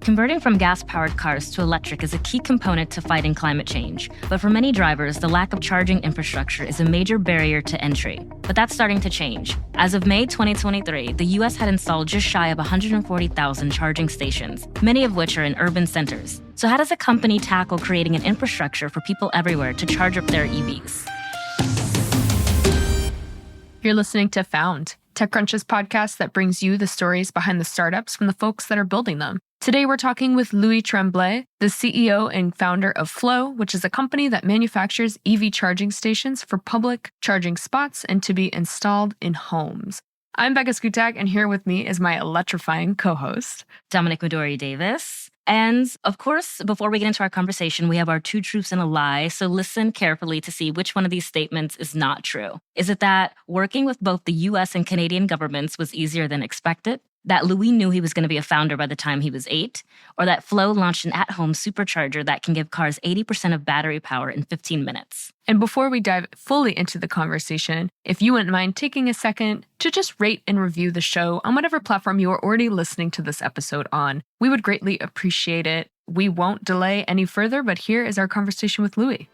Converting from gas-powered cars to electric is a key component to fighting climate change. But for many drivers, the lack of charging infrastructure is a major barrier to entry. But that's starting to change. As of May 2023, the US had installed just shy of 140,000 charging stations, many of which are in urban centers. So how does a company tackle creating an infrastructure for people everywhere to charge up their EVs? You're listening to Found, TechCrunch's podcast that brings you the stories behind the startups from the folks that are building them. Today, we're talking with Louis Tremblay, the CEO and founder of FLO, which is a company that manufactures EV charging stations for public charging spots and to be installed in homes. I'm Becca Skutak, and here with me is my electrifying co-host, Dominic Midori-Davis. And of course, before we get into our conversation, we have our two truths and a lie. So listen carefully to see which one of these statements is not true. Is it that working with both the US and Canadian governments was easier than expected? That Louis knew he was going to be a founder by the time he was 8? Or that FLO launched an at-home supercharger that can give cars 80% of battery power in 15 minutes? And before we dive fully into the conversation, if you wouldn't mind taking a second to just rate and review the show on whatever platform you are already listening to this episode on, we would greatly appreciate it. We won't delay any further, but here is our conversation with Louis.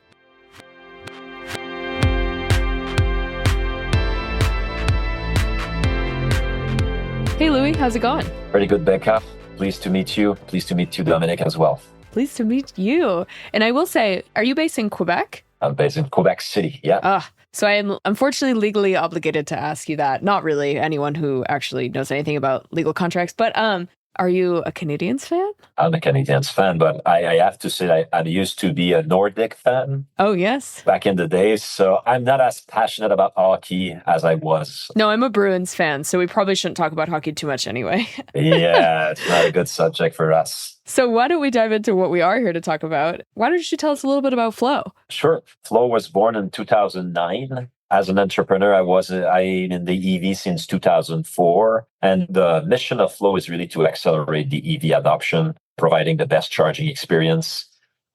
Hey, Louis, how's it going? Pretty good, Becca. Pleased to meet you. Pleased to meet you, Dominic, as well. Pleased to meet you. And I will say, are you based in Quebec? I'm based in Quebec City, yeah. So I am unfortunately legally obligated to ask you that. Not really anyone who actually knows anything about legal contracts, but are you a Canadiens fan? I'm a Canadiens fan, but I have to say I used to be a Nordic fan. Oh, yes. Back in the days, so I'm not as passionate about hockey as I was. No, I'm a Bruins fan, so we probably shouldn't talk about hockey too much anyway. Yeah, it's not a good subject for us. So why don't we dive into what we are here to talk about? Why don't you tell us a little bit about FLO? Sure. FLO was born in 2009. As an entrepreneur, I'm in the EV since 2004. And the mission of FLO is really to accelerate the EV adoption, providing the best charging experience,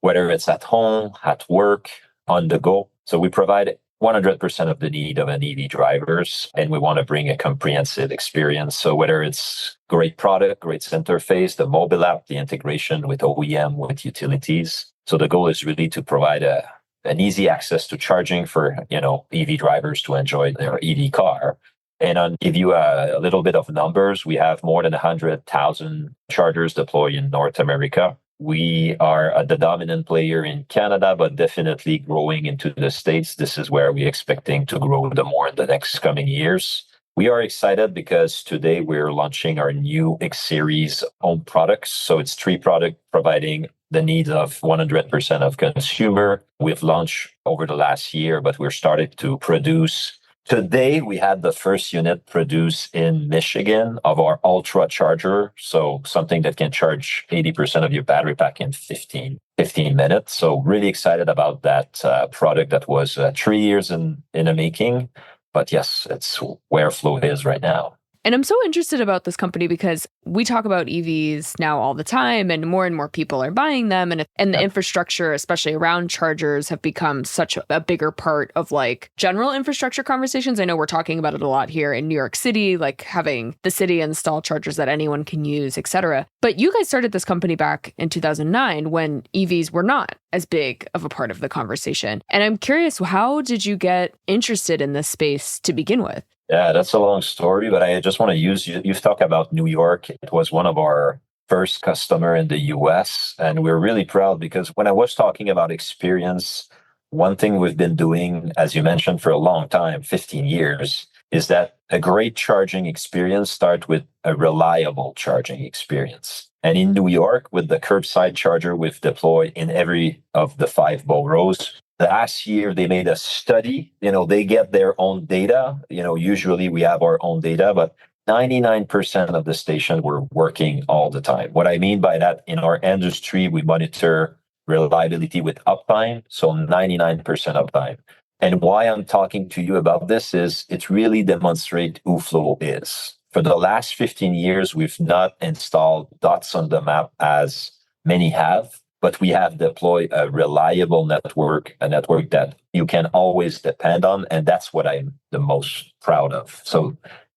whether it's at home, at work, on the go. So we provide 100% of the need of an EV drivers, and we want to bring a comprehensive experience. So whether it's great product, great interface, the mobile app, the integration with OEM, with utilities. So the goal is really to provide an easy access to charging for, EV drivers to enjoy their EV car. And I'll give you a little bit of numbers. We have more than 100,000 chargers deployed in North America. We are the dominant player in Canada, but definitely growing into the States. This is where we're expecting to grow the more in the next coming years. We are excited because today we're launching our new X Series home products. So it's 3 products providing the needs of 100% of consumer. We've launched over the last year, but we're starting to produce. Today, we had the first unit produced in Michigan of our Ultra Charger. So something that can charge 80% of your battery pack in 15 minutes. So really excited about that product that was 3 years in the making. But yes, it's where FLO is right now. And I'm so interested about this company because we talk about EVs now all the time and more people are buying them. And the infrastructure, especially around chargers, have become such a bigger part of like general infrastructure conversations. I know we're talking about it a lot here in New York City, like having the city install chargers that anyone can use, et cetera. But you guys started this company back in 2009 when EVs were not as big of a part of the conversation. And I'm curious, how did you get interested in this space to begin with? Yeah, that's a long story, but I just want to use, you've talked about New York. It was one of our first customer in the US. And we're really proud because when I was talking about experience, one thing we've been doing, as you mentioned, for a long time, 15 years, is that a great charging experience starts with a reliable charging experience. And in New York, with the curbside charger we've deployed in every of the 5 boroughs, last year, they made a study. They get their own data. Usually we have our own data, but 99% of the station were working all the time. What I mean by that, in our industry, we monitor reliability with uptime, so 99% uptime. And why I'm talking to you about this is it really demonstrates who FLO is. For the last 15 years, we've not installed dots on the map as many have. But we have deployed a reliable network, a network that you can always depend on. And that's what I'm the most proud of. So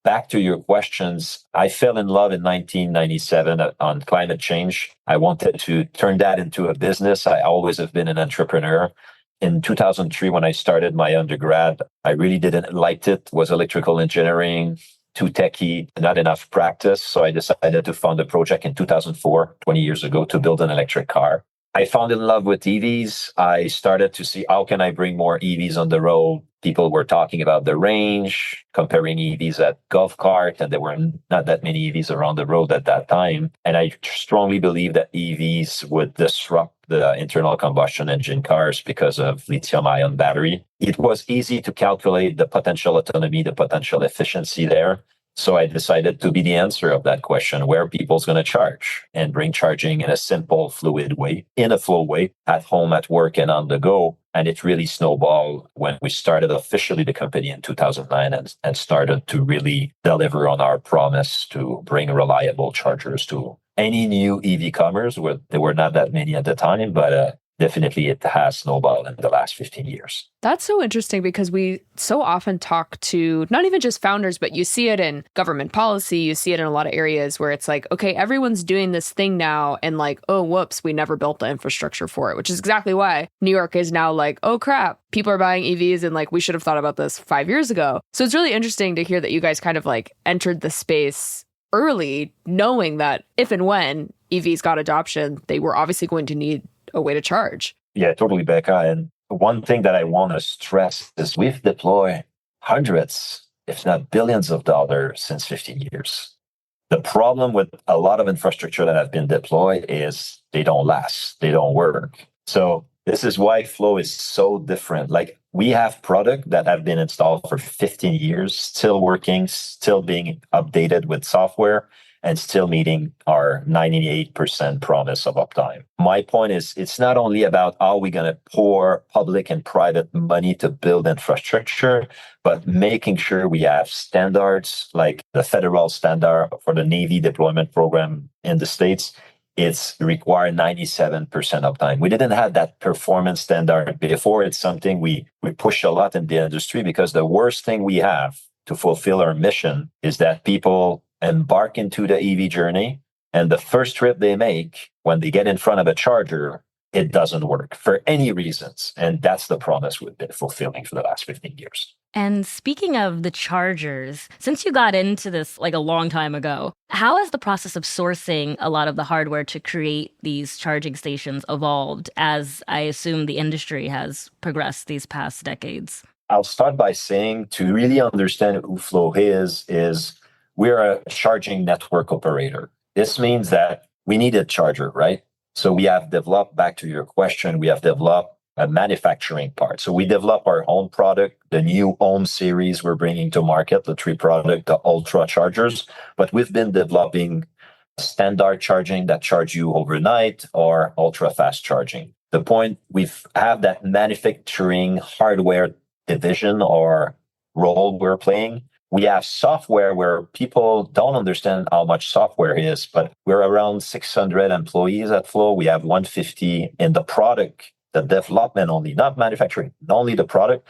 back to your questions, I fell in love in 1997 on climate change. I wanted to turn that into a business. I always have been an entrepreneur. In 2003, when I started my undergrad, I really didn't like it. Was electrical engineering, too techy, not enough practice. So I decided to fund a project in 2004, 20 years ago, to build an electric car. I fell in love with EVs. I started to see how can I bring more EVs on the road. People were talking about the range, comparing EVs at golf cart, and there were not that many EVs around the road at that time. And I strongly believe that EVs would disrupt the internal combustion engine cars because of lithium-ion battery. It was easy to calculate the potential autonomy, the potential efficiency there. So I decided to be the answer of that question, where people's going to charge, and bring charging in a simple, fluid way, in a flow way, at home, at work, and on the go. And it really snowballed when we started officially the company in 2009 and started to really deliver on our promise to bring reliable chargers to any new EV comers. There were not that many at the time, but definitely it has snowballed in the last 15 years. That's so interesting because we so often talk to not even just founders, but you see it in government policy. You see it in a lot of areas where it's like, okay, everyone's doing this thing now. And like, oh, whoops, we never built the infrastructure for it, which is exactly why New York is now like, oh, crap, people are buying EVs. And like, we should have thought about this 5 years ago. So it's really interesting to hear that you guys kind of like entered the space early, knowing that if and when EVs got adoption, they were obviously going to need a way to charge. Yeah, totally, Becca. And one thing that I want to stress is we've deployed hundreds, if not billions of dollars since 15 years. The problem with a lot of infrastructure that have been deployed is they don't last, they don't work. So this is why Flow is so different. Like, we have product that have been installed for 15 years, still working, still being updated with software, and still meeting our 98% promise of uptime. My point is, it's not only about how we're going to pour public and private money to build infrastructure, but making sure we have standards like the federal standard for the Navy deployment program in the States. It's required 97% uptime. We didn't have that performance standard before. It's something we push a lot in the industry, because the worst thing we have to fulfill our mission is that people embark into the EV journey, and the first trip they make, when they get in front of a charger, it doesn't work for any reasons. And that's the promise we've been fulfilling for the last 15 years. And speaking of the chargers, since you got into this like a long time ago, how has the process of sourcing a lot of the hardware to create these charging stations evolved, as I assume the industry has progressed these past decades? I'll start by saying, to really understand who Flow is we're a charging network operator. This means that we need a charger, right? So we have developed, back to your question, we have developed a manufacturing part. So we develop our own product, the new Home series we're bringing to market, the 3 product, the Ultra chargers. But we've been developing standard charging that charge you overnight, or ultra fast charging. The point, we've have that manufacturing hardware division or role we're playing. We have software where people don't understand how much software is, but we're around 600 employees at Flow. We have 150 in the product, the development only, not manufacturing, only the product,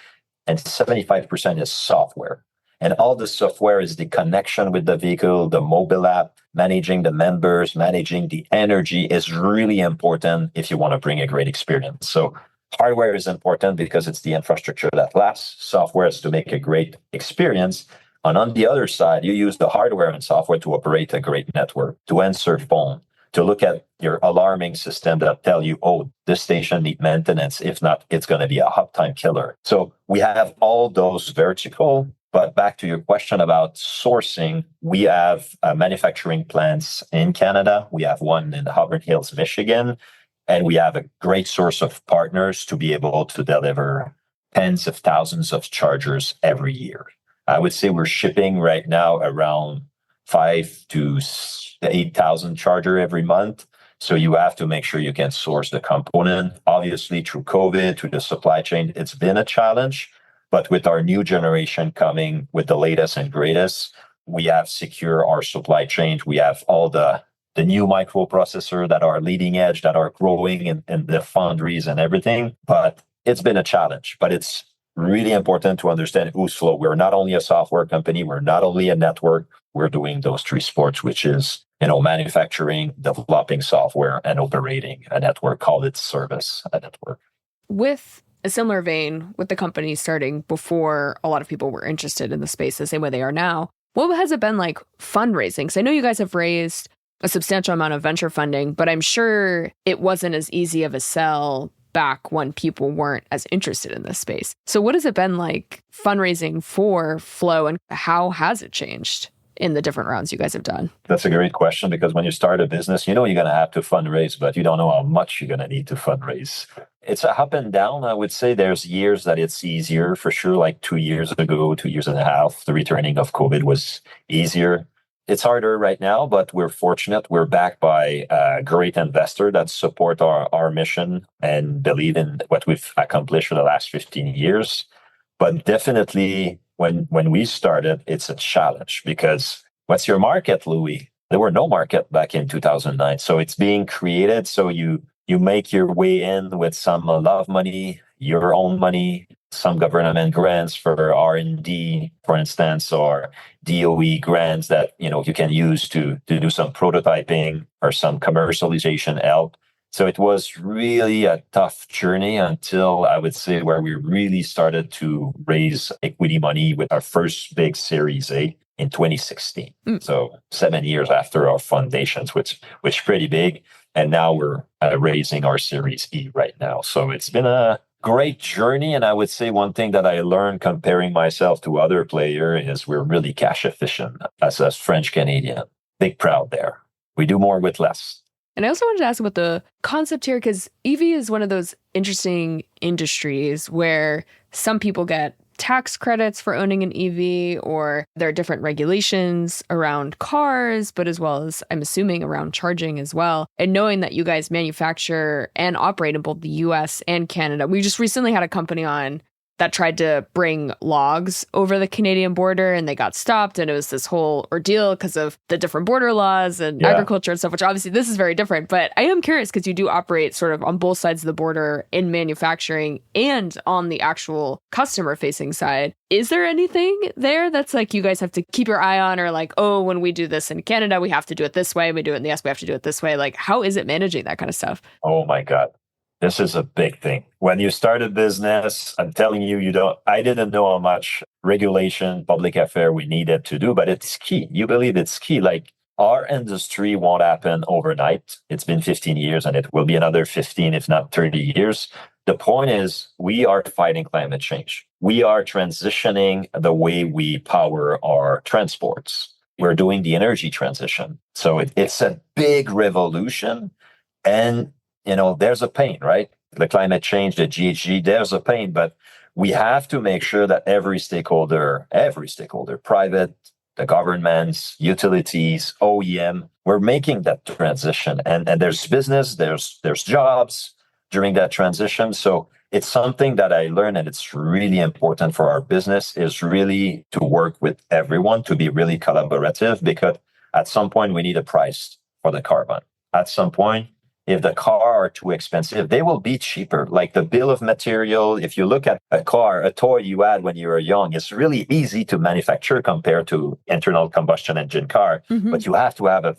and 75% is software. And all the software is the connection with the vehicle, the mobile app, managing the members, managing the energy is really important if you want to bring a great experience. So hardware is important because it's the infrastructure that lasts. Software is to make a great experience. And on the other side, you use the hardware and software to operate a great network, to answer phone, to look at your alarming system that tell you, oh, this station needs maintenance. If not, it's going to be a uptime killer. So we have all those vertical. But back to your question about sourcing, we have manufacturing plants in Canada. We have one in Auburn Hills, Michigan. And we have a great source of partners to be able to deliver tens of thousands of chargers every year. I would say we're shipping right now around 5,000 to 8,000 charger every month. So you have to make sure you can source the component. Obviously, through COVID, through the supply chain, it's been a challenge. But with our new generation coming with the latest and greatest, we have secure our supply chain. We have all the new microprocessor that are leading edge, that are growing in the foundries and everything. But it's been a challenge, but it's really important to understand who's FLO. We're not only a software company, we're not only a network, we're doing those three sports, which is, manufacturing, developing software, and operating a network. Call it service, a network. With a similar vein, with the company starting before a lot of people were interested in the space the same way they are now, what has it been like fundraising? Because I know you guys have raised a substantial amount of venture funding, but I'm sure it wasn't as easy of a sell back when people weren't as interested in this space. So what has it been like fundraising for FLO, and how has it changed in the different rounds you guys have done? That's a great question, because when you start a business, you're going to have to fundraise, but you don't know how much you're going to need to fundraise. It's a up and down. I would say there's years that it's easier, for sure. Like 2 years ago, 2.5 years, the returning of COVID was easier. It's harder right now, but we're fortunate. We're backed by a great investor that support our mission and believe in what we've accomplished for the last 15 years. But definitely, when we started, it's a challenge, because what's your market, Louis? There were no market back in 2009. So it's being created. So you make your way in with some love money, your own money, some government grants for R&D, for instance, or DOE grants that you can use to do some prototyping or some commercialization help. So it was really a tough journey until, I would say, where we really started to raise equity money with our first big Series A in 2016. So 7 years after our foundations, which pretty big. And now we're raising our Series E right now. So it's been a great journey. And I would say one thing that I learned comparing myself to other players is we're really cash efficient as a French Canadian. Big proud there. We do more with less. And I also wanted to ask about the concept here, because EV is one of those interesting industries where some people get tax credits for owning an EV, or there are different regulations around cars, but as well as, I'm assuming, around charging as well. And knowing that you guys manufacture and operate in both the US and Canada, we just recently had a company on that tried to bring logs over the Canadian border, and they got stopped. And it was this whole ordeal because of the different border laws and agriculture and stuff, which obviously this is very different. But I am curious, because you do operate sort of on both sides of the border in manufacturing and on the actual customer facing side. Is there anything there that's like you guys have to keep your eye on, or like, oh, when we do this in Canada, we have to do it this way. We do it in the US, we have to do it this way. Like, how is it managing that kind of stuff? Oh my God. This is a big thing. When you start a business, I'm telling you, I didn't know how much regulation, public affairs we needed to do, but it's key. You believe it's key. Like, our industry won't happen overnight. It's been 15 years and it will be another 15, if not 30 years. The point is, we are fighting climate change. We are transitioning the way we power our transports. We're doing the energy transition. So it's a big revolution. And there's a pain, right? The climate change, the GHG, there's a pain, but we have to make sure that every stakeholder, private, the governments, utilities, OEM, we're making that transition. And there's business, there's jobs during that transition. So it's something that I learned, and it's really important for our business, is really to work with everyone, to be really collaborative, because at some point we need a price for the carbon. At some point, if the car are too expensive, they will be cheaper. Like the bill of material, if you look at a car, a toy you had when you were young, it's really easy to manufacture compared to internal combustion engine car. Mm-hmm. But you have to have a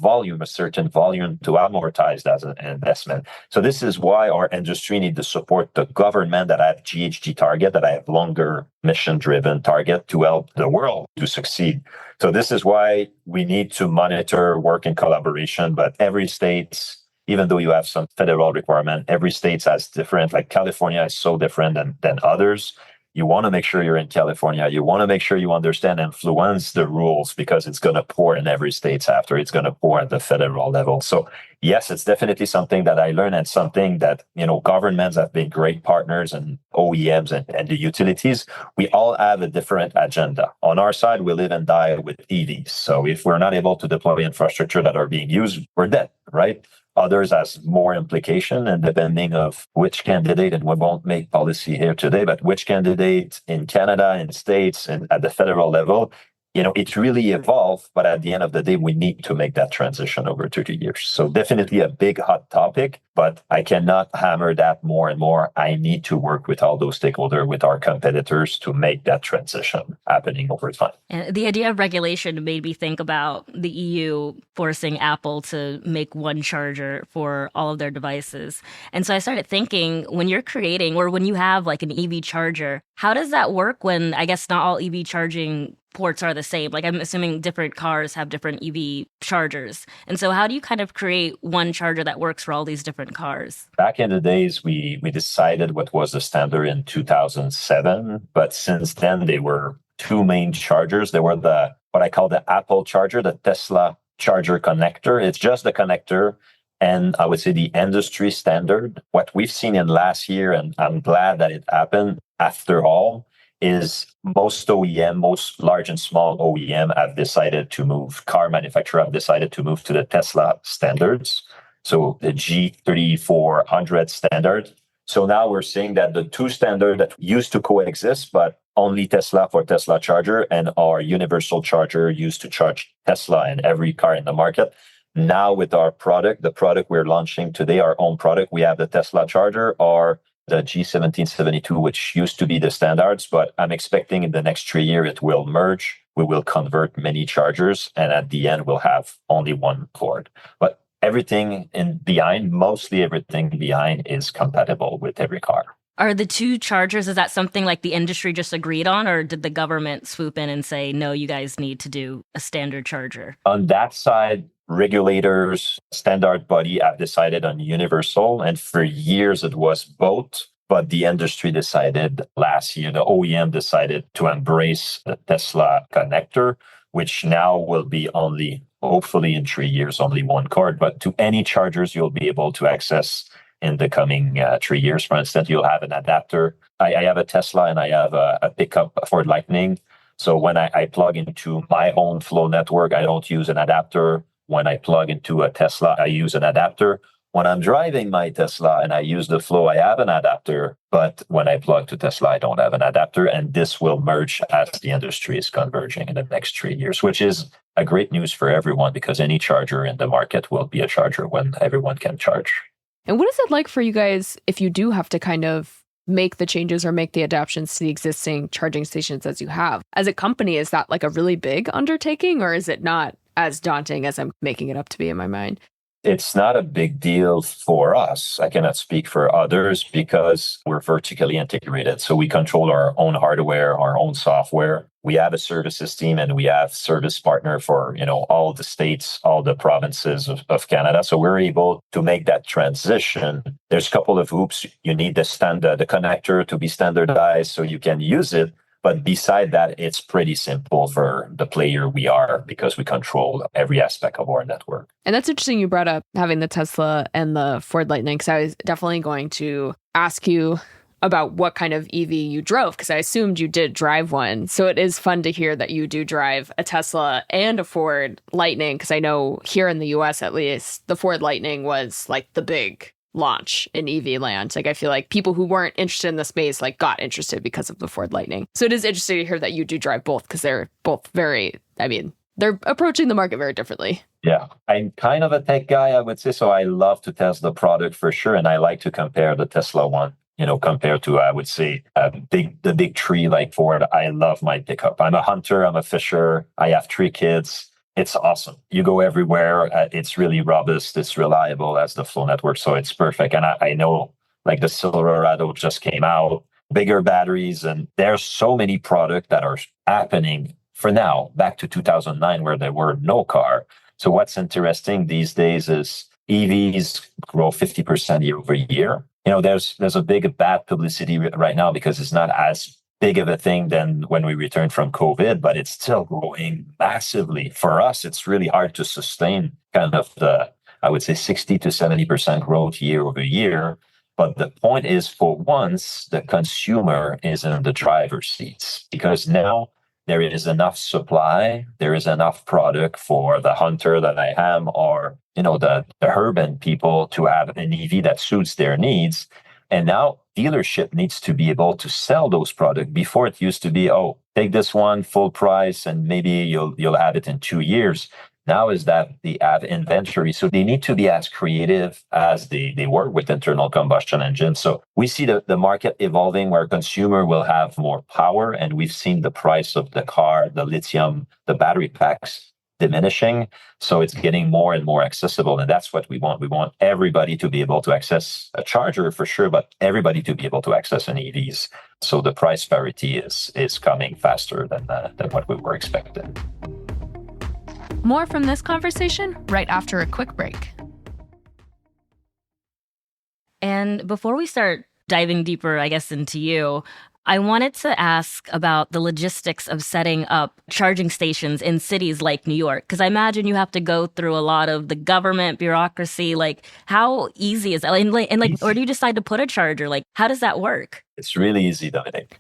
certain volume to amortize that as an investment. So this is why our industry needs to support the government that have GHG target, that have longer mission-driven target to help the world to succeed. So this is why we need to monitor, work in collaboration, but every state, even though you have some federal requirement, every state has different, like California is so different than others. You want to make sure you're in California. You want to make sure you understand and influence the rules, because it's going to pour in every state after. It's going to pour at the federal level. So yes, it's definitely something that I learned, and something that, governments have been great partners, and OEMs and the utilities. We all have a different agenda. On our side, we live and die with EVs. So if we're not able to deploy infrastructure that are being used, we're dead, right? Others has more implication, and depending of which candidate, and we won't make policy here today, but which candidate in Canada, in States, and at the federal level, it really evolved. But at the end of the day, we need to make that transition over 30 years. So definitely a big hot topic, but I cannot hammer that more and more. I need to work with all those stakeholders, with our competitors to make that transition happening over time. And the idea of regulation made me think about the EU forcing Apple to make one charger for all of their devices. And so I started thinking, when you're creating or when you have like an EV charger, how does that work when I guess not all EV charging ports are the same? Like I'm assuming different cars have different EV chargers. And so how do you kind of create one charger that works for all these different cars? Back in the days, we decided what was the standard in 2007. But since then, they were two main chargers. There were what I call the Apple charger, the Tesla charger connector. It's just the connector. And I would say the industry standard, what we've seen in last year, and I'm glad that it happened after all, is most OEM, most large and small OEM car manufacturer have decided to move to the Tesla standards. So the G3400 standard. So now we're seeing that the two standards that used to coexist, but only Tesla for Tesla charger and our universal charger used to charge Tesla in every car in the market. Now with our product, the product we're launching today, our own product, we have the Tesla charger or the G1772, which used to be the standards, but I'm expecting in the next 3 years it will merge. We will convert many chargers, and at the end we'll have only one cord. But mostly everything behind is compatible with every car. Are the two chargers, is that something like the industry just agreed on, or did the government swoop in and say, no, you guys need to do a standard charger? On that side, regulators, standard body have decided on universal, and for years it was both. But the industry decided last year, the OEM decided to embrace the Tesla connector, which now will be only, hopefully in 3 years, only one cord. But to any chargers you'll be able to access in the coming 3 years. For instance, you'll have an adapter. I have a Tesla and I have a pickup for Lightning. So when I plug into my own FLO network, I don't use an adapter. When I plug into a Tesla, I use an adapter. When I'm driving my Tesla and I use the FLO, I have an adapter. But when I plug to Tesla, I don't have an adapter. And this will merge as the industry is converging in the next 3 years, which is a great news for everyone because any charger in the market will be a charger when everyone can charge. And what is it like for you guys if you do have to kind of make the changes or make the adaptations to the existing charging stations as you have? As a company, is that like a really big undertaking, or is it not as daunting as I'm making it up to be in my mind? It's not a big deal for us. I cannot speak for others because we're vertically integrated. So we control our own hardware, our own software. We have a services team and we have service partner for, all the states, all the provinces of Canada. So we're able to make that transition. There's a couple of hoops. You need the connector to be standardized so you can use it. But beside that, it's pretty simple for the player we are because we control every aspect of our network. And that's interesting you brought up having the Tesla and the Ford Lightning, because I was definitely going to ask you about what kind of EV you drove, because I assumed you did drive one. So it is fun to hear that you do drive a Tesla and a Ford Lightning, because I know here in the US, at least, the Ford Lightning was like the big launch in EV land. Like I feel like people who weren't interested in the space got interested because of the Ford Lightning. So it is interesting to hear that you do drive both, because they're both they're approaching the market very differently. Yeah, I'm kind of a tech guy, I would say. So I love to test the product for sure. And I like to compare the Tesla one, compared to, I would say, the big tree like Ford. I love my pickup. I'm a hunter. I'm a fisher. I have 3 kids. It's awesome. You go everywhere. It's really robust. It's reliable as the FLO network. So it's perfect. And I know like the Silverado just came out, bigger batteries. And there's so many products that are happening for now, back to 2009, where there were no car. So what's interesting these days is EVs grow 50% year over year. There's a big bad publicity right now because it's not as big of a thing than when we returned from COVID, but it's still growing massively. For us, it's really hard to sustain kind of I would say 60 to 70% growth year over year. But the point is, for once, the consumer is in the driver's seats because now there is enough supply, there is enough product for the hunter that I am, or the urban people to have an EV that suits their needs. And now dealership needs to be able to sell those products. Before it used to be, take this one full price and maybe you'll have it in 2 years. now is that they have inventory. So they need to be as creative as they work with internal combustion engines. So we see the market evolving where consumer will have more power. And we've seen the price of the car, the lithium, the battery packs diminishing. So it's getting more and more accessible. And that's what we want. We want everybody to be able to access a charger for sure, but everybody to be able to access an EVs. So the price parity is coming faster than what we were expecting. More from this conversation right after a quick break. And before we start diving deeper, I guess, into you, I wanted to ask about the logistics of setting up charging stations in cities like New York, because I imagine you have to go through a lot of the government bureaucracy. Like, how easy is that? Or do you decide to put a charger? Like, how does that work? It's really easy, Dominic.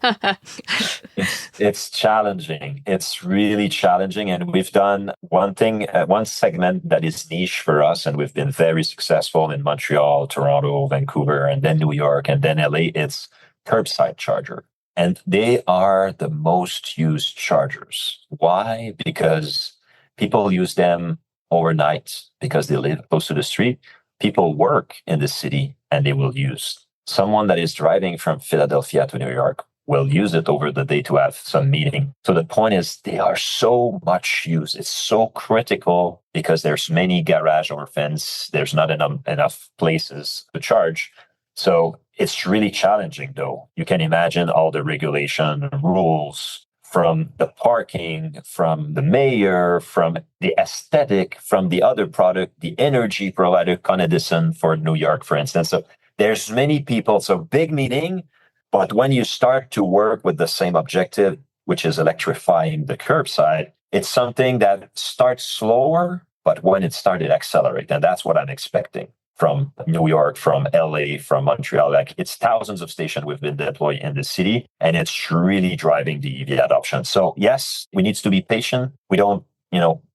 It's challenging. It's really challenging. And we've done one thing, one segment that is niche for us, and we've been very successful in Montreal, Toronto, Vancouver, and then New York, and then LA. It's curbside charger. And they are the most used chargers. Why? Because people use them overnight because they live close to the street. People work in the city and they will use. Someone that is driving from Philadelphia to New York will use it over the day to have some meeting. So the point is they are so much used. It's so critical because there's many garage or fence. There's not enough places to charge. So it's really challenging, though. You can imagine all the regulation rules from the parking, from the mayor, from the aesthetic, from the other product, the energy provider, Con Edison for New York, for instance. So there's many people. So big meeting. But when you start to work with the same objective, which is electrifying the curbside, it's something that starts slower, but when it started, accelerate. And that's what I'm expecting from New York, from LA, from Montreal. Like, it's thousands of stations we've been deployed in the city, and it's really driving the EV adoption. So yes, we need to be patient. We don't,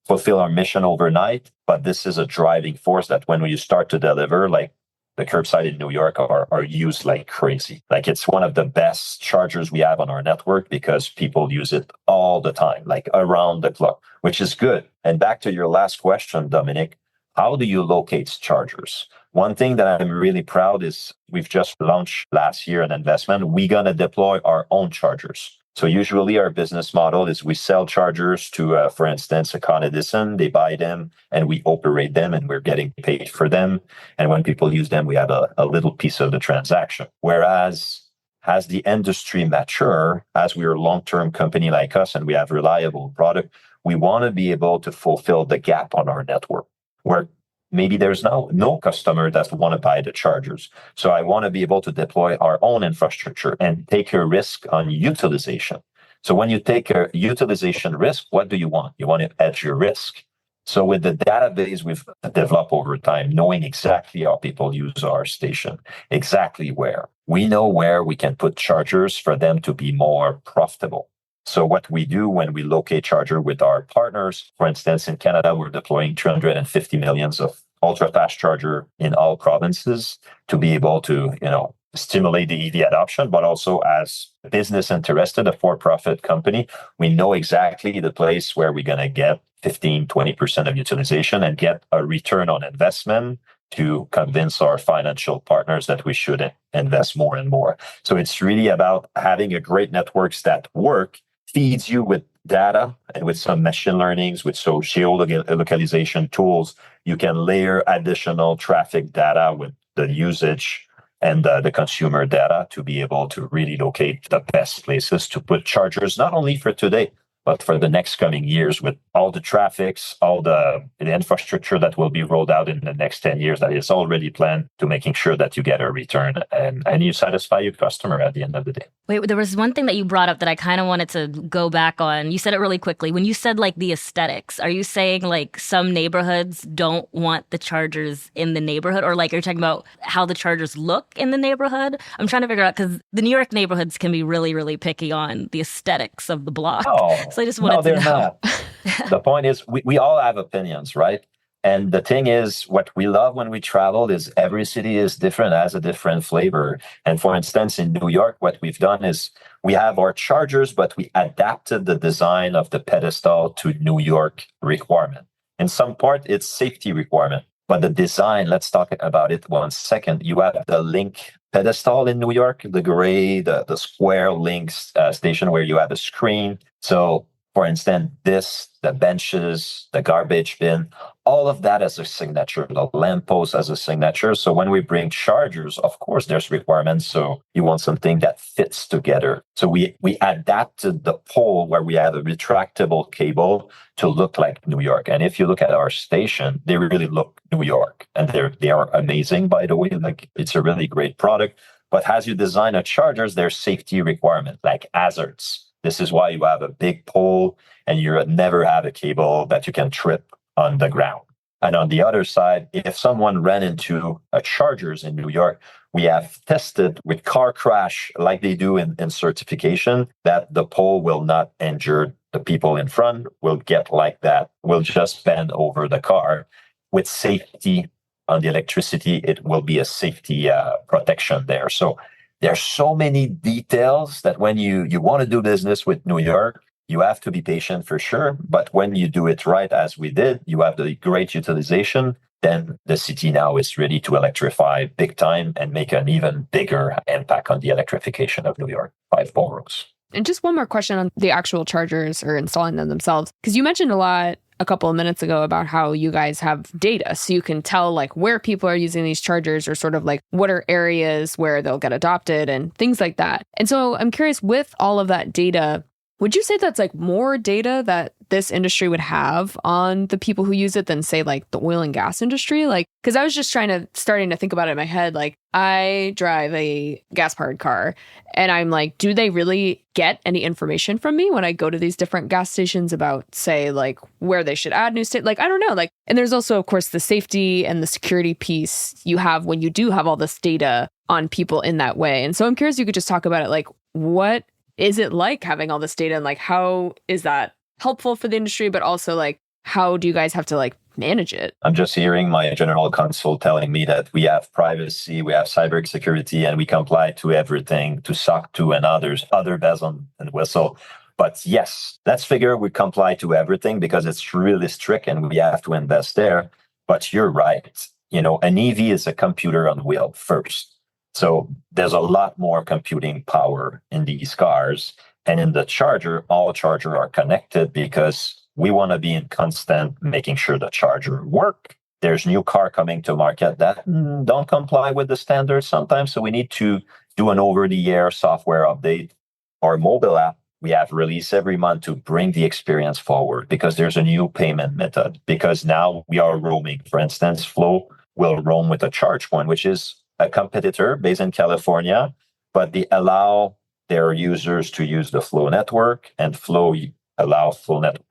fulfill our mission overnight, but this is a driving force that when you start to deliver, like the curbside in New York are used like crazy. Like, it's one of the best chargers we have on our network because people use it all the time, like around the clock, which is good. And back to your last question, Dominic, how do you locate chargers? One thing that I'm really proud is we've just launched last year an investment. We're going to deploy our own chargers. So usually our business model is we sell chargers to, for instance, a Con Edison. They buy them and we operate them and we're getting paid for them. And when people use them, we have a little piece of the transaction. Whereas as the industry mature, as we're a long-term company like us and we have reliable product, we want to be able to fulfill the gap on our network where maybe there's no customer that want to buy the chargers. So I want to be able to deploy our own infrastructure and take a risk on utilization. So when you take a utilization risk, what do you want? You want to hedge your risk. So with the database we've developed over time, knowing exactly how people use our station, exactly where, we know where we can put chargers for them to be more profitable. So what we do when we locate charger with our partners, for instance, in Canada, we're deploying 350 millions of ultra-fast charger in all provinces to be able to, stimulate the EV adoption, but also as a business interested, a for-profit company, we know exactly the place where we're going to get 15, 20% of utilization and get a return on investment to convince our financial partners that we should invest more and more. So it's really about having a great networks that work, feeds you with data and with some machine learnings, with so geolocalization tools, you can layer additional traffic data with the usage and the consumer data to be able to really locate the best places to put chargers, not only for today, but for the next coming years with all the traffics, all the infrastructure that will be rolled out in the next 10 years that is already planned to making sure that you get a return and you satisfy your customer at the end of the day. Wait, there was one thing that you brought up that I kind of wanted to go back on. You said it really quickly. When you said like the aesthetics, are you saying like some neighborhoods don't want the chargers in the neighborhood? Or like, are you talking about how the chargers look in the neighborhood? I'm trying to figure out because the New York neighborhoods can be really, really picky on the aesthetics of the block. Oh, so I just wanted to know. Not. The point is we all have opinions, right? And the thing is, what we love when we travel is every city is different, has a different flavor. And for instance, in New York, what we've done is we have our chargers, but we adapted the design of the pedestal to New York requirement. In some part, it's safety requirement. But the design, let's talk about it 1 second. You have the Link pedestal in New York, the gray, the square Link station where you have a screen. So, for instance, the benches, the garbage bin, all of that as a signature. The lamppost as a signature. So when we bring chargers, of course, there's requirements. So you want something that fits together. So we adapted the pole where we have a retractable cable to look like New York. And if you look at our station, they really look New York. And they are amazing, by the way. Like, it's a really great product. But as you design a chargers, there's safety requirements like hazards. This is why you have a big pole and you never have a cable that you can trip on the ground. And on the other side, if someone ran into a chargers in New York, we have tested with car crash, like they do in certification, that the pole will not injure the people in front, will get like that, will just bend over the car. With safety on the electricity, it will be a safety protection there. So there's so many details that when you want to do business with New York, you have to be patient for sure. But when you do it right, as we did, you have the great utilization. Then the city now is ready to electrify big time and make an even bigger impact on the electrification of New York, 5 boroughs. And just one more question on the actual chargers or installing them themselves, because you mentioned a lot a couple of minutes ago about how you guys have data. So you can tell like where people are using these chargers or sort of like what are areas where they'll get adopted and things like that. And so I'm curious, with all of that data, would you say that's like more data that this industry would have on the people who use it than say like the oil and gas industry? Like, because I was just starting to think about it in my head. Like, I drive a gas powered car and I'm like, do they really get any information from me when I go to these different gas stations about, say, like where they should add new state? Like, I don't know. Like, and there's also, of course, the safety and the security piece you have when you do have all this data on people in that way. And so I'm curious, you could just talk about it. Like, what is it like having all this data, and like how is that helpful for the industry, but also like how do you guys have to like manage it? I'm just hearing my general counsel telling me that we have privacy, we have cybersecurity, and we comply to everything, to SOC 2 and other bells and whistle. But yes, let's figure we comply to everything because it's really strict and we have to invest there. But you're right. An EV is a computer on wheel first. So there's a lot more computing power in these cars. And in the charger, all chargers are connected because we want to be in constant making sure the charger work. There's new car coming to market that don't comply with the standards sometimes. So we need to do an over-the-air software update. Our mobile app, we have released every month to bring the experience forward because there's a new payment method. Because now we are roaming. For instance, FLO will roam with a charge point, which is a competitor based in California, but they allow their users to use the FLO network and FLO allow FLO network.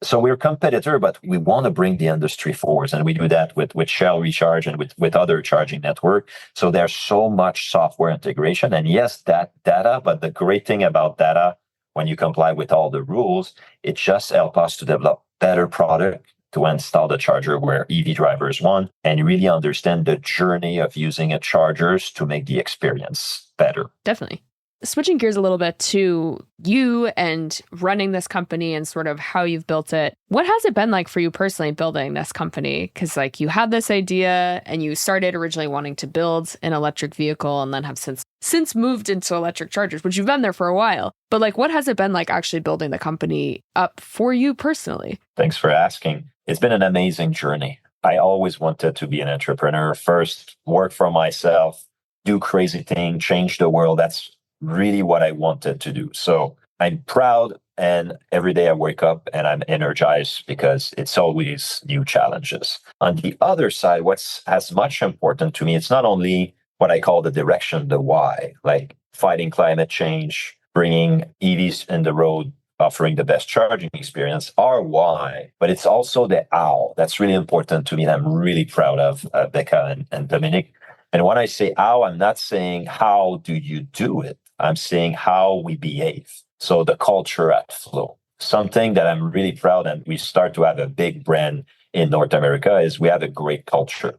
So we're a competitor, but we want to bring the industry forward. And we do that with Shell Recharge and with other charging network. So there's so much software integration. And yes, that data, but the great thing about data, when you comply with all the rules, it just helps us to develop better product to install the charger where EV drivers want and really understand the journey of using a chargers to make the experience better. Definitely. Switching gears a little bit to you and running this company and sort of how you've built it. What has it been like for you personally building this company? Because like you had this idea and you started originally wanting to build an electric vehicle and then have since moved into electric chargers, which you've been there for a while. But like, what has it been like actually building the company up for you personally? Thanks for asking. It's been an amazing journey. I always wanted to be an entrepreneur. First, work for myself, do crazy things, change the world. That's really what I wanted to do. So I'm proud, and every day I wake up and I'm energized because it's always new challenges. On the other side, what's as much important to me, it's not only what I call the direction, the why, like fighting climate change, bringing EVs in the road, offering the best charging experience, our why, but it's also the how. That's really important to me. And I'm really proud of Becca and Dominic. And when I say how, I'm not saying how do you do it. I'm saying how we behave. So the culture at FLO, something that I'm really proud, and we start to have a big brand in North America, is we have a great culture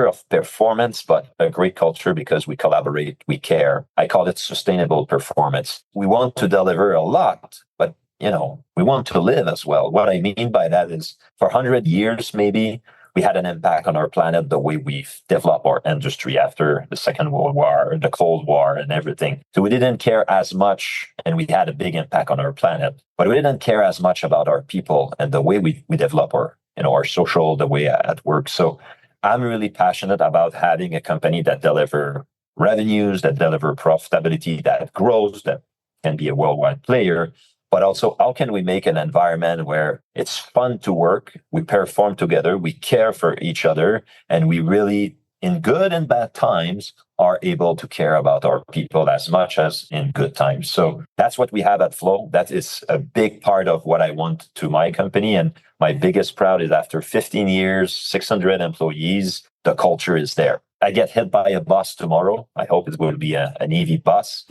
of performance, but a great culture because we collaborate, we care. I call it sustainable performance. We want to deliver a lot, but we want to live as well. What I mean by that is for 100 years, maybe, we had an impact on our planet the way we've developed our industry after the Second World War, the Cold War, and everything. So we didn't care as much, and we had a big impact on our planet, but we didn't care as much about our people and the way we develop our social, the way at work. So I'm really passionate about having a company that deliver revenues, that deliver profitability, that grows, that can be a worldwide player, but also how can we make an environment where it's fun to work, we perform together, we care for each other, and we really, in good and bad times, are able to care about our people as much as in good times. So that's what we have at FLO. That is a big part of what I want to my company. And my biggest proud is after 15 years, 600 employees, the culture is there. I get hit by a bus tomorrow. I hope it will be an EV bus.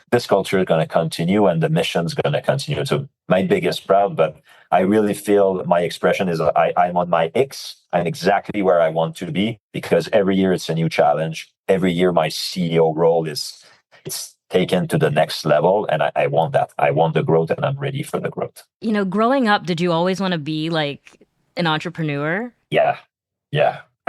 This culture is going to continue and the mission's going to continue. So my biggest proud, but I really feel my expression is I'm on my X. I'm exactly where I want to be because every year it's a new challenge. Every year my CEO role it's taken to the next level. And I want that. I want the growth and I'm ready for the growth. Growing up, did you always want to be like an entrepreneur? Yeah.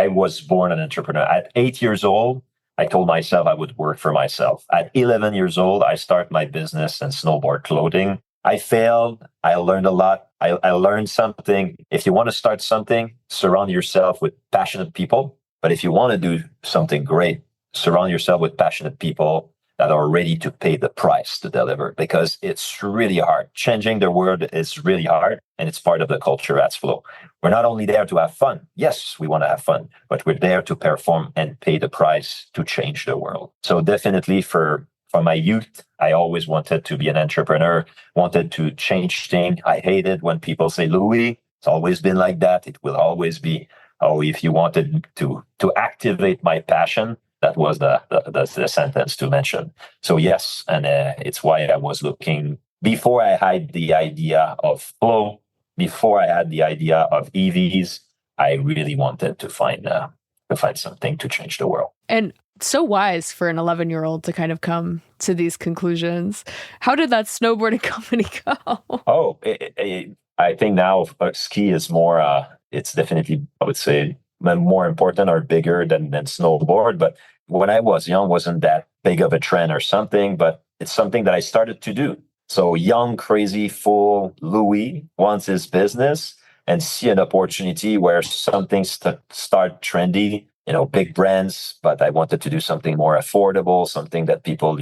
I was born an entrepreneur. At 8 years old, I told myself I would work for myself. At 11 years old, I started my business in snowboard clothing. I failed. I learned a lot. I learned something. If you want to start something, surround yourself with passionate people. But if you want to do something great, surround yourself with passionate people that are ready to pay the price to deliver because it's really hard. Changing the world is really hard and it's part of the culture at FLO. We're not only there to have fun. Yes, we want to have fun, but we're there to perform and pay the price to change the world. So definitely for my youth, I always wanted to be an entrepreneur, wanted to change things. I hated when people say, Louis, it's always been like that. It will always be. Oh, if you wanted to activate my passion, that was the sentence to mention. So yes, and it's why I was looking before I had the idea of FLO, before I had the idea of EVs. I really wanted to find something to change the world. And so wise for an 11-year-old to kind of come to these conclusions. How did that snowboarding company go? Oh, I think now ski is more. It's definitely, I would say, more important or bigger than snowboard. But when I was young, wasn't that big of a trend or something, but it's something that I started to do. So young, crazy, full Louis wants his business and see an opportunity where something start trendy, big brands, but I wanted to do something more affordable, something that people,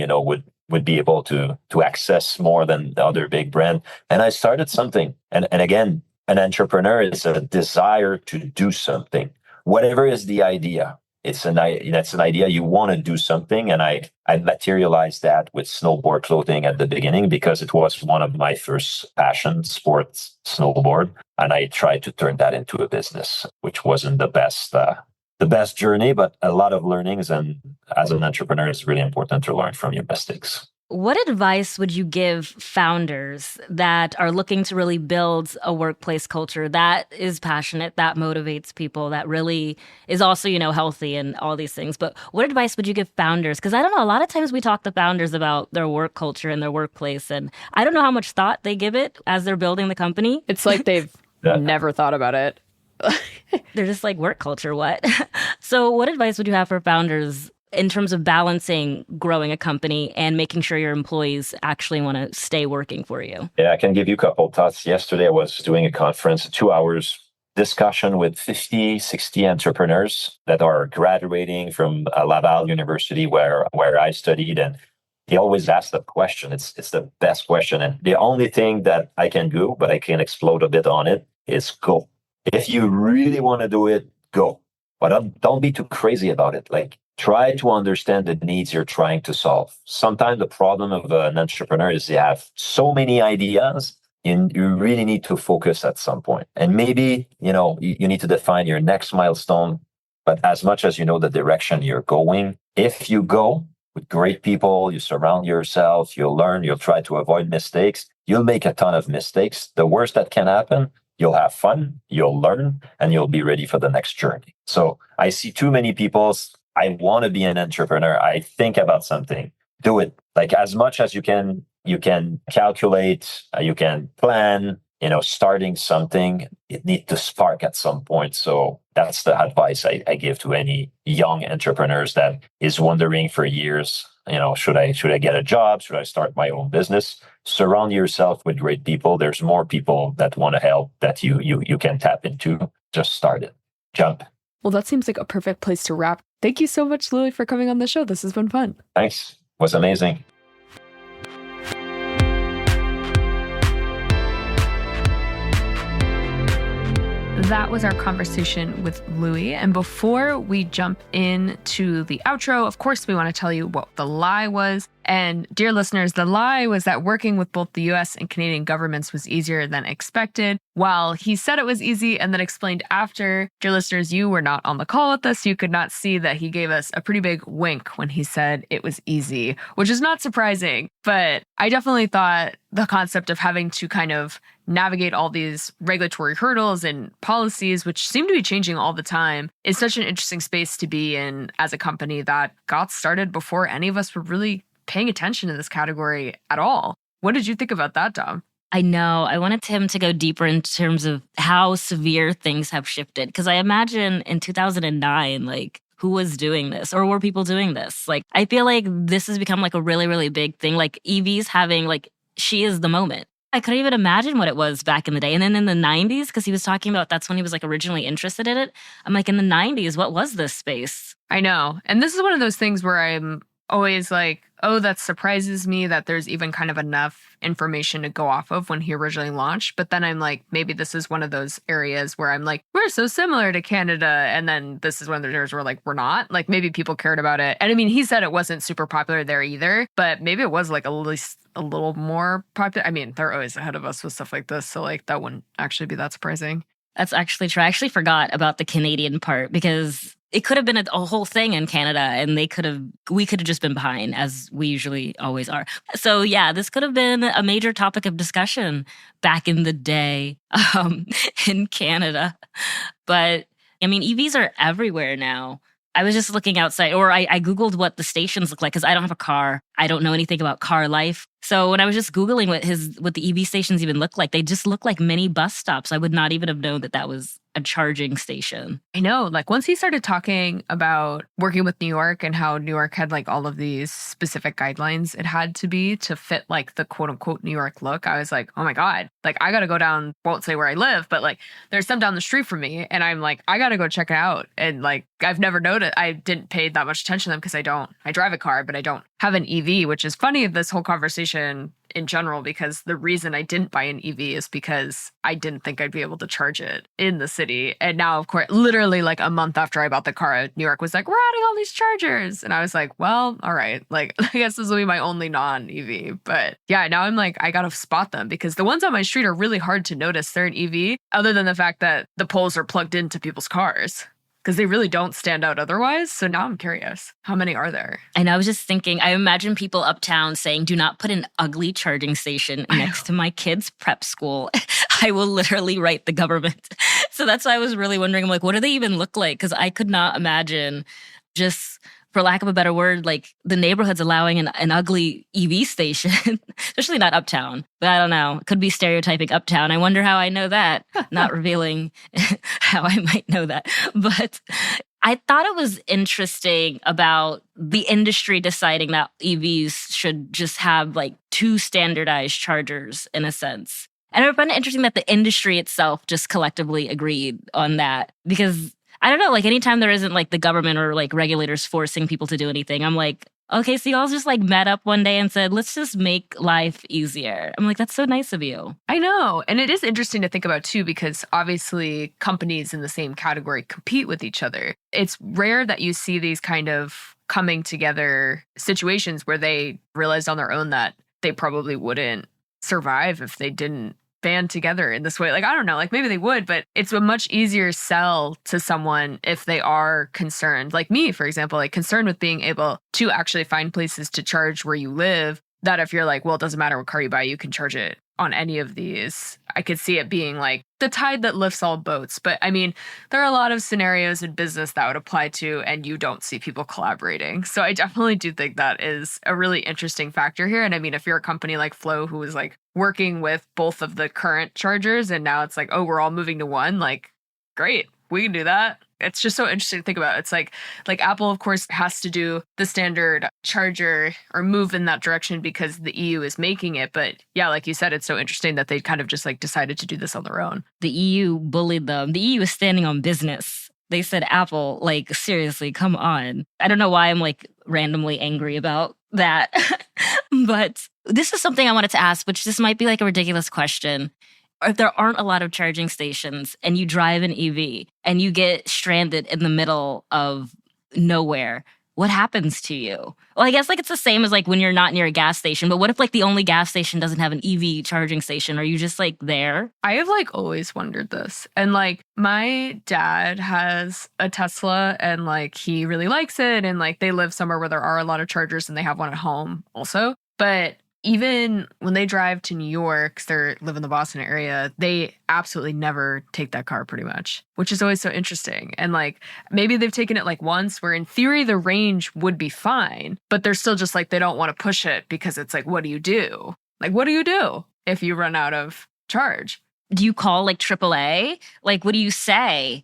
would be able to access more than the other big brand. And I started something. And again, an entrepreneur is a desire to do something. Whatever is the idea, it's an idea you want to do something. And I materialized that with snowboard clothing at the beginning because it was one of my first passions, sports, snowboard. And I tried to turn that into a business, which wasn't the best journey, but a lot of learnings. And as an entrepreneur, it's really important to learn from your mistakes. What advice would you give founders that are looking to really build a workplace culture that is passionate, that motivates people, that really is also, healthy and all these things? But what advice would you give founders? Because I don't know, a lot of times we talk to founders about their work culture and their workplace, and I don't know how much thought they give it as they're building the company. It's like they've never thought about it. They're just like, work culture, what? So what advice would you have for founders in terms of balancing growing a company and making sure your employees actually want to stay working for you? Yeah, I can give you a couple of thoughts. Yesterday, I was doing a conference, 2 hours discussion with 50, 60 entrepreneurs that are graduating from Laval University, where I studied. And they always ask the question. It's the best question. And the only thing that I can do, but I can explode a bit on it, is go. If you really want to do it, go. But don't be too crazy about it. Like, try to understand the needs you're trying to solve. Sometimes the problem of an entrepreneur is they have so many ideas, and you really need to focus at some point. And maybe, you need to define your next milestone. But as much as you know the direction you're going, if you go with great people, you surround yourself, you'll learn, you'll try to avoid mistakes, you'll make a ton of mistakes. The worst that can happen, you'll have fun, you'll learn, and you'll be ready for the next journey. So I see too many people, I want to be an entrepreneur. I think about something. Do it. Like, as much as you can You can calculate, you can plan, starting something, it needs to spark at some point. So that's the advice I give to any young entrepreneurs that is wondering for years, should I get a job? Should I start my own business? Surround yourself with great people. There's more people that want to help that you can tap into. Just start it. Jump. Well, that seems like a perfect place to wrap. Thank you so much, Louis, for coming on the show. This has been fun. Thanks. It was amazing. That was our conversation with Louis. And before we jump into the outro, of course, we want to tell you what the lie was. And dear listeners, the lie was that working with both the US and Canadian governments was easier than expected. While he said it was easy and then explained after, dear listeners, you were not on the call with us. You could not see that he gave us a pretty big wink when he said it was easy, which is not surprising. But I definitely thought the concept of having to kind of navigate all these regulatory hurdles and policies, which seem to be changing all the time, is such an interesting space to be in as a company that got started before any of us were really paying attention to this category at all. What did you think about that, Dom? I know. I wanted him to go deeper in terms of how severe things have shifted. Because I imagine in 2009, who was doing this? Or were people doing this? I feel like this has become a really, really big thing. EVs having she is the moment. I couldn't even imagine what it was back in the day. And then in the 90s, because he was talking about that's when he was originally interested in it. I'm in the 90s, what was this space? I know. And this is one of those things where I'm always oh, that surprises me that there's even kind of enough information to go off of when he originally launched. But then I'm maybe this is one of those areas where I'm we're so similar to Canada. And then this is one of the areas where we're not. Maybe people cared about it. And I mean, he said it wasn't super popular there either, but maybe it was at least a little more popular. I mean, they're always ahead of us with stuff like this. So that wouldn't actually be that surprising. That's actually true. I actually forgot about the Canadian part because it could have been a whole thing in Canada and we could have just been behind, as we usually always are. So yeah, this could have been a major topic of discussion back in the day in Canada. But I mean, EVs are everywhere now. I was just looking outside, or I Googled what the stations look like because I don't have a car. I don't know anything about car life. So when I was just Googling what the EV stations even look like, they just look like mini bus stops. I would not even have known that was a charging station. I know. Once he started talking about working with New York and how New York had all of these specific guidelines it had to be to fit the quote unquote New York look, I was oh my God, I got to go down, won't say where I live, but there's some down the street from me. And I'm I got to go check it out. And I've never noticed, I didn't pay that much attention to them because I drive a car, but I don't have an EV, which is funny, this whole conversation in general, because the reason I didn't buy an EV is because I didn't think I'd be able to charge it in the city. And now, of course, literally a month after I bought the car, New York was we're adding all these chargers. And I was well, all right. I guess this will be my only non-EV. But yeah, now I'm I got to spot them because the ones on my street are really hard to notice they're an EV, other than the fact that the poles are plugged into people's cars, because they really don't stand out otherwise. So now I'm curious, how many are there? And I was just thinking, I imagine people uptown saying, do not put an ugly charging station next to my kids' prep school. I will literally write the government. So that's why I was really wondering, I'm what do they even look like? Because I could not imagine, just for lack of a better word, the neighborhood's allowing an ugly EV station, especially not uptown. But I don't know. It could be stereotyping uptown. I wonder how I know that, not revealing how I might know that. But I thought it was interesting about the industry deciding that EVs should just have two standardized chargers in a sense. And I found it interesting that the industry itself just collectively agreed on that because I don't know, anytime there isn't the government or regulators forcing people to do anything, I'm okay, so y'all just met up one day and said, let's just make life easier. I'm that's so nice of you. I know. And it is interesting to think about too, because obviously companies in the same category compete with each other. It's rare that you see these kind of coming together situations where they realized on their own that they probably wouldn't survive if they didn't band together in this way. I don't know, maybe they would, but it's a much easier sell to someone if they are concerned. Me, for example, concerned with being able to actually find places to charge where you live, that if you're well, it doesn't matter what car you buy, you can charge it on any of these. I could see it being like the tide that lifts all boats. But I mean, there are a lot of scenarios in business that would apply to, and you don't see people collaborating. So I definitely do think that is a really interesting factor here. And I mean, if you're a company like FLO who is like working with both of the current chargers and now it's like, oh, we're all moving to one, like, great, we can do that. It's just so interesting to think about. It's like Apple, of course, has to do the standard charger or move in that direction because the EU is making it. But yeah, like you said, it's so interesting that they kind of just like decided to do this on their own. The EU bullied them. The EU is standing on business. They said, Apple, like, seriously, come on. I don't know why I'm like randomly angry about that. But this is something I wanted to ask, which this might be like a ridiculous question. If there aren't a lot of charging stations and you drive an EV and you get stranded in the middle of nowhere, what happens to you? Well, I guess like it's the same as like when you're not near a gas station, but what if like the only gas station doesn't have an EV charging station? Are you just like there? I have like always wondered this. And like my dad has a Tesla and like he really likes it. And like they live somewhere where there are a lot of chargers and they have one at home also. But even when they drive to New York, 'cause they live in the Boston area, they absolutely never take that car pretty much, which is always so interesting. And like, maybe they've taken it like once where in theory, the range would be fine, but they're still just like, they don't want to push it because it's like, what do you do? Like, what do you do if you run out of charge? Do you call like AAA? Like, what do you say?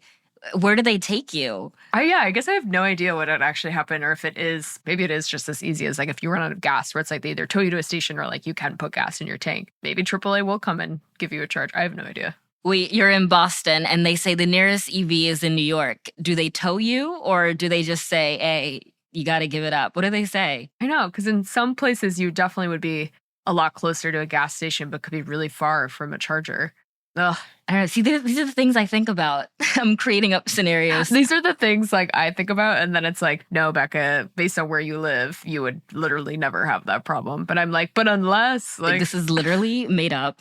Where do they take you? I guess I have no idea what would actually happen, or if it is, maybe it is just as easy as like if you run out of gas, where it's like they either tow you to a station or like you can put gas in your tank. Maybe AAA will come and give you a charge. I have no idea. You're in Boston and they say the nearest EV is in New York. Do they tow you or do they just say, hey, you got to give it up? What do they say? I know, because in some places you definitely would be a lot closer to a gas station, but could be really far from a charger. Ugh. I don't know. See, these are the things I think about. I'm creating up scenarios. These are the things like I think about. And then it's like, no, Becca, based on where you live, you would literally never have that problem. But I'm like, but unless like this is literally made up.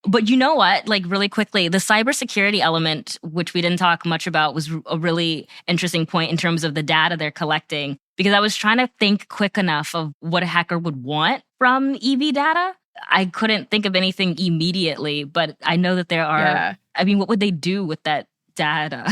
But you know what? Like really quickly, the cybersecurity element, which we didn't talk much about, was a really interesting point in terms of the data they're collecting. Because I was trying to think quick enough of what a hacker would want from EV data. I couldn't think of anything immediately, but I know that there are. Yeah. I mean, what would they do with that data?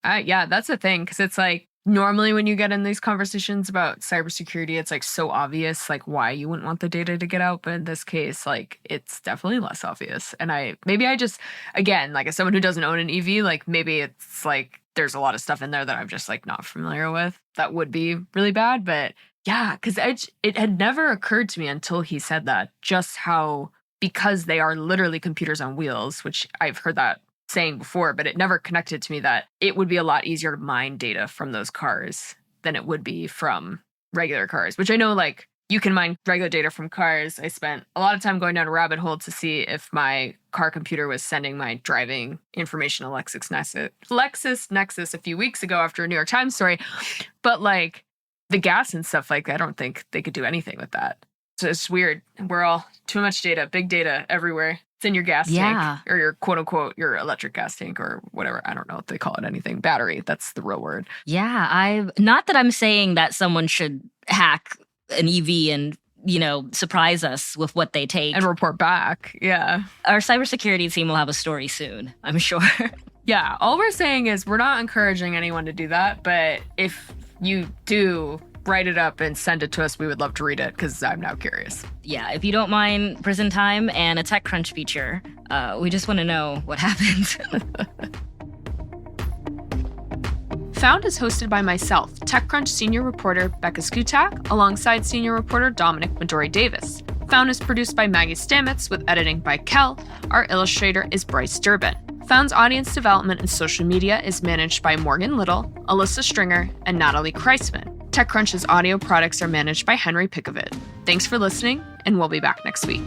Yeah, that's the thing. Because it's like normally when you get in these conversations about cybersecurity, it's like so obvious, like why you wouldn't want the data to get out. But in this case, like it's definitely less obvious. And I just, again, like as someone who doesn't own an EV, like maybe it's like there's a lot of stuff in there that I'm just like not familiar with that would be really bad. But yeah, because it had never occurred to me until he said that, just how, because they are literally computers on wheels, which I've heard that saying before, but it never connected to me that it would be a lot easier to mine data from those cars than it would be from regular cars, which I know like you can mine regular data from cars. I spent a lot of time going down a rabbit hole to see if my car computer was sending my driving information to LexisNexis a few weeks ago after a New York Times story. But like, the gas and stuff, like, I don't think they could do anything with that. So it's weird. We're all too much data, big data everywhere. It's in your gas tank or your quote unquote, your electric gas tank or whatever. I don't know if they call it anything. Battery. That's the real word. Yeah. Not that I'm saying that someone should hack an EV and, you know, surprise us with what they take. And report back. Yeah. Our cybersecurity team will have a story soon, I'm sure. Yeah. All we're saying is we're not encouraging anyone to do that. But if you do, write it up and send it to us. We would love to read it because I'm now curious. Yeah, if you don't mind prison time and a TechCrunch feature, we just want to know what happened. Found is hosted by myself, TechCrunch senior reporter Becca Skutak, alongside senior reporter Dominic Midori-Davis. Found is produced by Maggie Stamets with editing by Kel. Our illustrator is Bryce Durbin. Found's audience development and social media is managed by Morgan Little, Alyssa Stringer, and Natalie Kreisman. TechCrunch's audio products are managed by Henry Pickavid. Thanks for listening, and we'll be back next week.